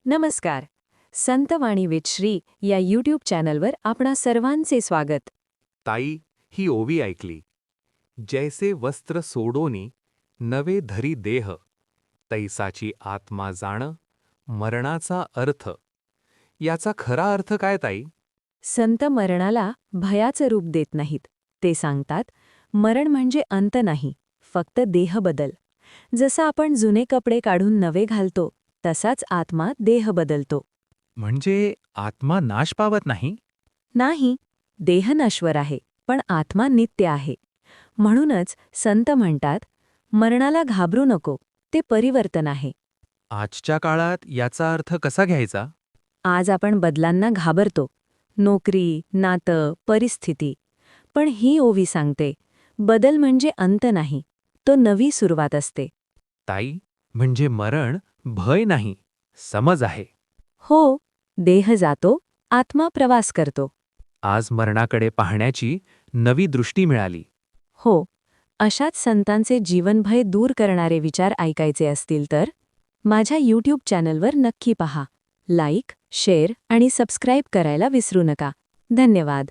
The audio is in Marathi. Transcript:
नमस्कार. संतवाणी विथ श्री या यूट्यूब चॅनलवर आपणा सर्वांचे स्वागत. ताई, ही ओवी ऐकली. जैसे वस्त्र सोडोनी नवे धरी देह, तैसाची आत्मा जाण, मरणाचा अर्थ. याचा खरा अर्थ काय ताई? संत मरणाला भयाचं रूप देत नाहीत. ते सांगतात, मरण म्हणजे अंत नाही, फक्त देह बदल. जसं आपण जुने कपडे काढून नवे घालतो, तसाच आत्मा देह बदलतो. म्हणजे आत्मा नाश पावत नाही? नाही, देह नश्वर आहे, पण आत्मा नित्य आहे. म्हणूनच संत म्हणतात, मरणाला घाबरू नको, ते परिवर्तन आहे. आजच्या काळात याचा अर्थ कसा घ्यायचा? आज आपण बदलांना घाबरतो. नोकरी, नातं, परिस्थिती. पण ही ओवी सांगते, बदल म्हणजे अंत नाही, तो नवी सुरुवात असते. ताई, म्हणजे मरण भय नाही, समज आहे. हो, देह जातो, आत्मा प्रवास करतो. आज मरणाकडे पाहण्याची नवी दृष्टी मिळाली. हो, अशाच संतांचे जीवनभय दूर करणारे विचार ऐकायचे असतील तर माझ्या यूट्यूब चॅनलवर नक्की पहा. लाईक, शेअर आणि सबस्क्राईब करायला विसरू नका. धन्यवाद.